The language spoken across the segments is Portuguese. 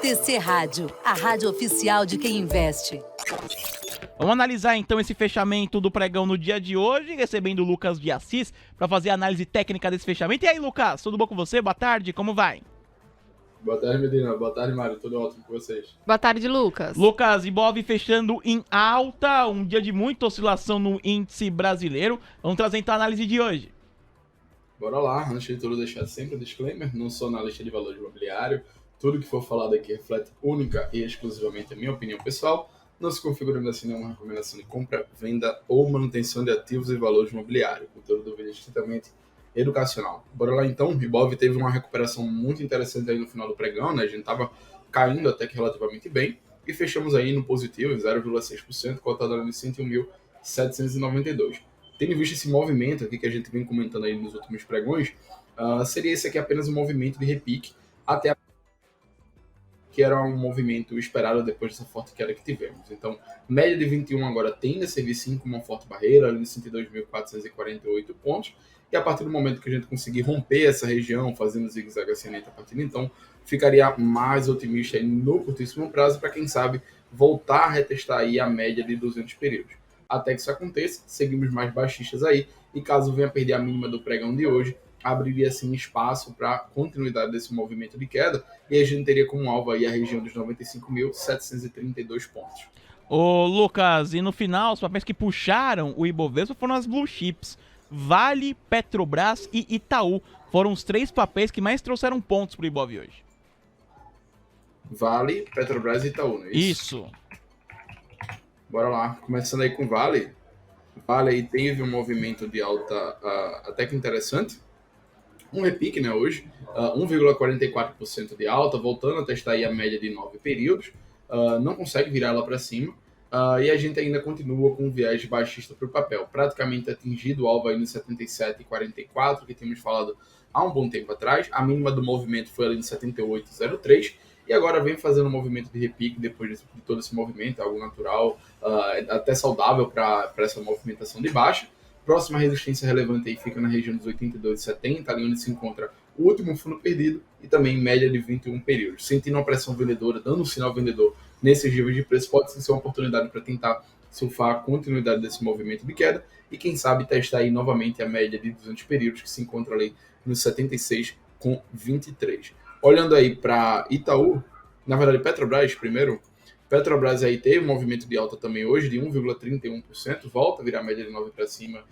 TC Rádio, a rádio oficial de quem investe. Vamos analisar então esse fechamento do pregão no dia de hoje, recebendo o Lucas de Assis para fazer a análise técnica desse fechamento. E aí, Lucas, tudo bom com você? Boa tarde, como vai? Boa tarde, Medina. Boa tarde, Mário. Tudo ótimo com vocês? Boa tarde, Lucas. Lucas, Ibov fechando em alta, um dia de muita oscilação no índice brasileiro. Vamos trazer então a análise de hoje. Bora lá. Antes de tudo, deixar sempre um disclaimer. Não sou analista de valor imobiliário. Tudo que for falado aqui reflete única e exclusivamente a minha opinião pessoal. Não se configurando assim nenhuma recomendação de compra, venda ou manutenção de ativos e valores imobiliários. Conteúdo do vídeo estritamente educacional. Bora lá então. O Ibov teve uma recuperação muito interessante aí no final do pregão, né? A gente estava caindo até que relativamente bem e fechamos aí no positivo, 0,6%, cotado ali em 101.792. Tendo visto esse movimento aqui que a gente vem comentando aí nos últimos pregões, seria esse aqui apenas um movimento de repique até a que era um movimento esperado depois dessa forte queda que tivemos. Então, média de 21 agora tende a servir sim como uma forte barreira, ali de 102.448 pontos, e a partir do momento que a gente conseguir romper essa região, fazendo zigue-zague ascendente a partir de então, ficaria mais otimista aí no curtíssimo prazo, para quem sabe voltar a retestar aí a média de 200 períodos. Até que isso aconteça, seguimos mais baixistas aí, e caso venha perder a mínima do pregão de hoje, abriria assim espaço para continuidade desse movimento de queda e a gente teria como alvo aí a região dos 95.732 pontos. Ô Lucas, e no final, os papéis que puxaram o Ibovespa foram as blue chips. Vale, Petrobras e Itaú foram os 3 papéis que mais trouxeram pontos para o Ibov hoje. Vale, Petrobras e Itaú, não é isso? Isso. Bora lá, começando aí com Vale. Vale aí teve um movimento de alta até que interessante. Um repique, né, hoje, 1,44% de alta, voltando a testar aí a média de 9 períodos, não consegue virar ela para cima, e a gente ainda continua com um viés baixista para o papel, praticamente atingido o alvo aí no 77,44, que tínhamos falado há um bom tempo atrás, a mínima do movimento foi ali no 78,03, e agora vem fazendo um movimento de repique depois de todo esse movimento, algo natural, até saudável para essa movimentação de baixa. Próxima resistência relevante aí fica na região dos 82,70, ali onde se encontra o último fundo perdido e também média de 21 períodos. Sentindo uma pressão vendedora, dando um sinal vendedor nesses níveis de preço, pode ser uma oportunidade para tentar surfar a continuidade desse movimento de queda e quem sabe testar aí novamente a média de 200 períodos que se encontra ali nos 76,23. Olhando aí para Itaú, na verdade Petrobras primeiro, Petrobras aí teve um movimento de alta também hoje de 1,31%, volta a virar a média de 9 para cima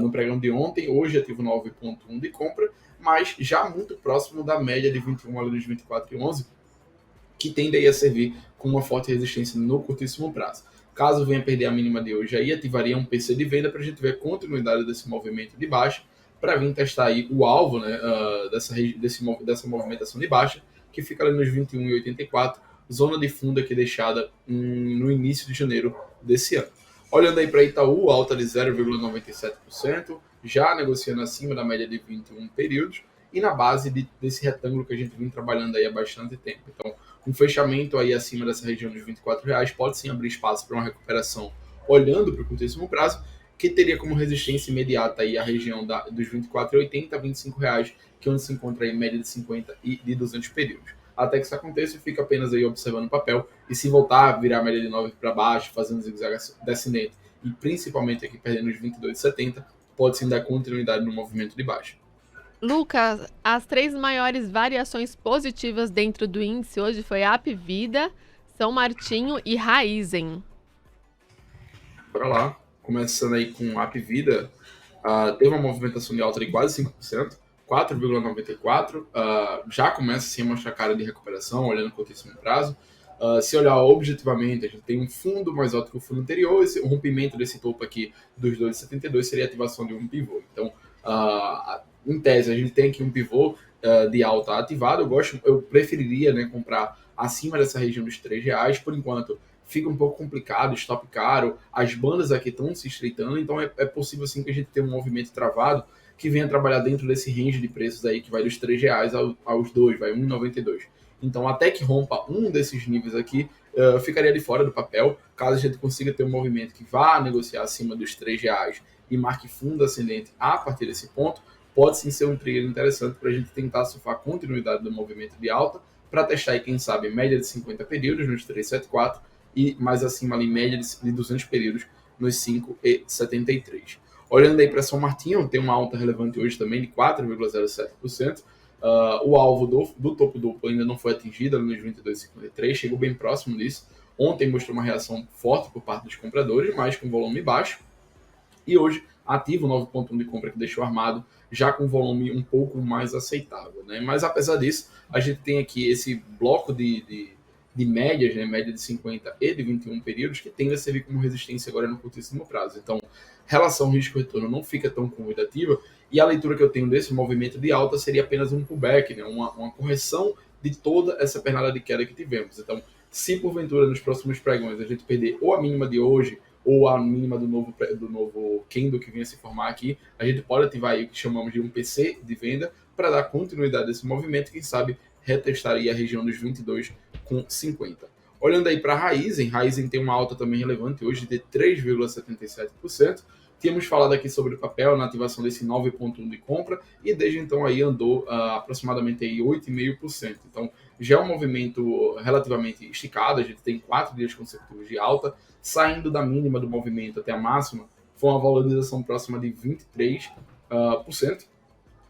no pregão de ontem, hoje ativo 9,1 de compra, mas já muito próximo da média de 21 ali nos 24,11, que tende aí a servir com uma forte resistência no curtíssimo prazo. Caso venha perder a mínima de hoje, aí ativaria um PC de venda para a gente ver a continuidade desse movimento de baixa, para vir testar aí o alvo, né, dessa movimentação de baixa, que fica ali nos 21,84, zona de fundo aqui deixada no início de janeiro desse ano. Olhando aí para Itaú, alta de 0,97%, já negociando acima da média de 21 períodos e na base desse retângulo que a gente vem trabalhando aí há bastante tempo. Então, um fechamento aí acima dessa região dos R$24 pode sim abrir espaço para uma recuperação olhando para o curtíssimo prazo, que teria como resistência imediata aí a região dos R$24,80 a R$25, que é onde se encontra aí média de 50 e de 200 períodos. Até que isso aconteça, fica apenas aí observando o papel, e se voltar a virar a média de 9 para baixo, fazendo zigue-zague descendente, e principalmente aqui perdendo os 22,70, pode sim dar continuidade no movimento de baixa. Lucas, as 3 maiores variações positivas dentro do índice hoje foi Apvida, São Martinho e Raizen. Bora lá, começando aí com Apvida, teve uma movimentação de alta de quase 5%, 4,94, já começa assim, a mostrar cara de recuperação, olhando o curtíssimo prazo. Se olhar objetivamente, a gente tem um fundo mais alto que o fundo anterior, o rompimento desse topo aqui dos 2,72 seria a ativação de um pivô. Então, em tese, a gente tem aqui um pivô de alta ativado. Eu preferiria, né, comprar acima dessa região dos R$3, por enquanto fica um pouco complicado, stop caro, as bandas aqui estão se estreitando, então é possível sim que a gente tenha um movimento travado que venha trabalhar dentro desse range de preços aí, que vai dos R$3 aos 2, vai 1,92. Então, até que rompa um desses níveis aqui, ficaria de fora do papel, caso a gente consiga ter um movimento que vá negociar acima dos R$3 e marque fundo ascendente a partir desse ponto, pode sim ser um trigger interessante para a gente tentar surfar a continuidade do movimento de alta, para testar aí, quem sabe, média de 50 períodos nos 374 e mais acima ali, média de 200 períodos nos 5,73. Olhando aí para São Martinho, tem uma alta relevante hoje também de 4,07%. O alvo do topo duplo ainda não foi atingido nos 22,53, chegou bem próximo disso. Ontem mostrou uma reação forte por parte dos compradores, mas com volume baixo. E hoje ativa o 9,1 de compra que deixou armado, já com volume um pouco mais aceitável, né? Mas apesar disso, a gente tem aqui esse bloco de médias, né? Média de 50 e de 21 períodos, que tende a servir como resistência agora no curtíssimo prazo. Então, relação risco-retorno não fica tão convidativa, e a leitura que eu tenho desse movimento de alta seria apenas um pullback, né? Uma correção de toda essa pernada de queda que tivemos. Então, se porventura nos próximos pregões a gente perder ou a mínima de hoje, ou a mínima do novo candle que vinha se formar aqui, a gente pode ativar aí o que chamamos de um PC de venda para dar continuidade a esse movimento, quem sabe retestar aí a região dos 22,50. Olhando aí para a Raizen tem uma alta também relevante hoje de 3,77%. Tínhamos falado aqui sobre o papel na ativação desse 9,1 de compra e desde então aí andou aproximadamente aí 8,5%. Então já é um movimento relativamente esticado, a gente tem 4 dias consecutivos de alta, saindo da mínima do movimento até a máxima, foi uma valorização próxima de 23%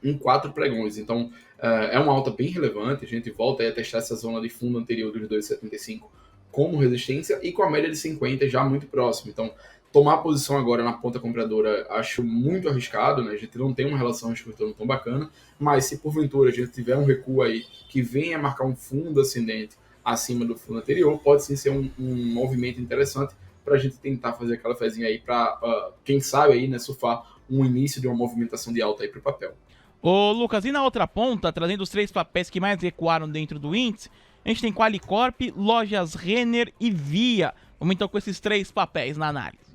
em 4 pregões. Então é uma alta bem relevante, a gente volta aí a testar essa zona de fundo anterior dos 2,75 como resistência e com a média de 50 já muito próximo. Então, tomar posição agora na ponta compradora acho muito arriscado, né? A gente não tem uma relação risco-retorno tão bacana, mas se porventura a gente tiver um recuo aí que venha marcar um fundo ascendente acima do fundo anterior, pode sim ser um movimento interessante para a gente tentar fazer aquela fezinha aí para, quem sabe aí, né, surfar um início de uma movimentação de alta aí para o papel. Ô Lucas, e na outra ponta, trazendo os 3 papéis que mais recuaram dentro do índice, a gente tem Qualicorp, Lojas Renner e Via. Vamos então com esses 3 papéis na análise.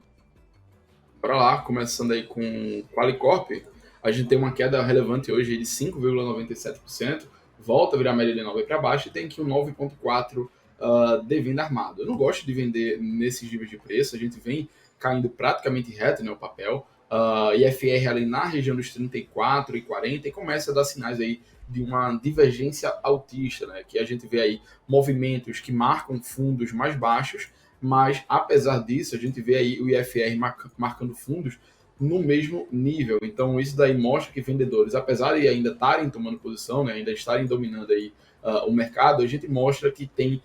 Bora lá, começando aí com Qualicorp, a gente tem uma queda relevante hoje de 5,97%, volta a virar média de 9 para baixo e tem aqui um 9,4% de venda armado. Eu não gosto de vender nesses níveis de preço, a gente vem caindo praticamente reto, né, o papel, IFR ali na região dos 34 e 40 e começa a dar sinais aí de uma divergência altista, né, que a gente vê aí movimentos que marcam fundos mais baixos, mas apesar disso a gente vê aí o IFR marcando fundos no mesmo nível. Então isso daí mostra que vendedores, apesar de ainda estarem tomando posição, né, ainda estarem dominando aí o mercado, a gente mostra que tem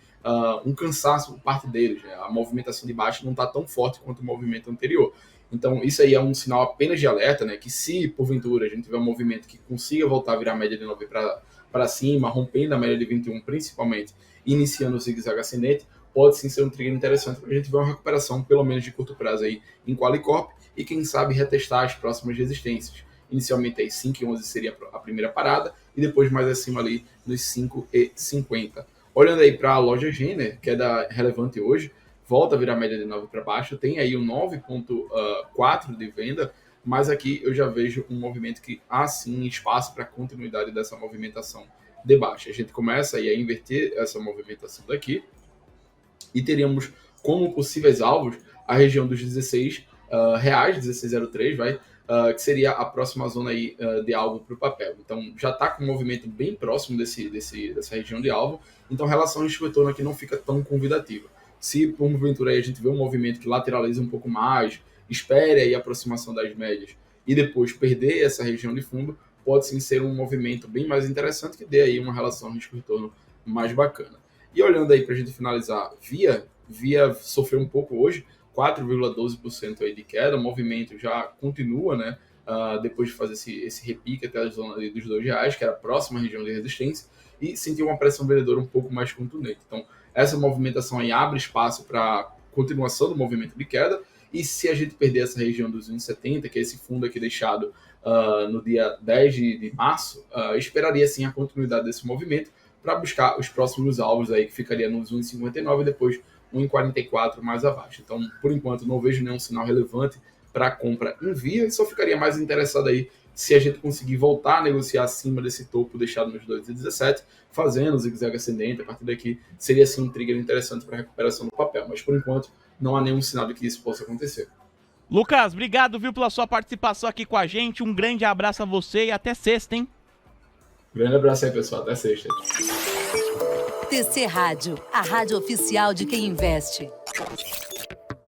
um cansaço por parte deles, né? A movimentação de baixo não está tão forte quanto o movimento anterior. Então isso aí é um sinal apenas de alerta, né, que se porventura a gente tiver um movimento que consiga voltar a virar a média de 9 para cima, rompendo a média de 21 principalmente, iniciando o zigue-zague ascendente, pode sim ser um trigger interessante para a gente ver uma recuperação, pelo menos de curto prazo aí em Qualicorp e quem sabe retestar as próximas resistências. Inicialmente aí 5,11 seria a primeira parada e depois mais acima ali nos 5,50. Olhando aí para a loja Renner, que é relevante hoje, volta a virar média de 9 para baixo, tem aí um 9,4 de venda, mas aqui eu já vejo um movimento que há sim espaço para continuidade dessa movimentação de baixa. A gente começa aí a inverter essa movimentação daqui e teríamos como possíveis alvos a região dos 16 reais, 16,03, que seria a próxima zona aí de alvo para o papel. Então já está com um movimento bem próximo dessa região de alvo, então a relação risco-retorno aqui não fica tão convidativa. Se porventura aí a gente vê um movimento que lateraliza um pouco mais, espere aí a aproximação das médias e depois perder essa região de fundo, pode sim ser um movimento bem mais interessante que dê aí uma relação risco-retorno mais bacana. E olhando aí para a gente finalizar, Via sofreu um pouco hoje, 4,12% aí de queda, o movimento já continua, né, depois de fazer esse repique até a zona ali dos R$2, que era a próxima região de resistência, e sentiu uma pressão vendedora um pouco mais contundente. Então, essa movimentação aí abre espaço para continuação do movimento de queda, e se a gente perder essa região dos 1,70, que é esse fundo aqui deixado no dia 10 de março, esperaria sim a continuidade desse movimento para buscar os próximos alvos aí, que ficaria nos 1,59 e depois 1,44 mais abaixo. Então, por enquanto, não vejo nenhum sinal relevante para compra em Via e só ficaria mais interessado aí se a gente conseguir voltar a negociar acima desse topo deixado nos 2,17, fazendo o zigue-zague ascendente. A partir daqui seria sim um trigger interessante para a recuperação do papel, mas por enquanto não há nenhum sinal de que isso possa acontecer. Lucas, obrigado, viu, pela sua participação aqui com a gente. Um grande abraço a você e até sexta, hein? Grande abraço aí, pessoal. Até sexta. TC Rádio, a rádio oficial de quem investe.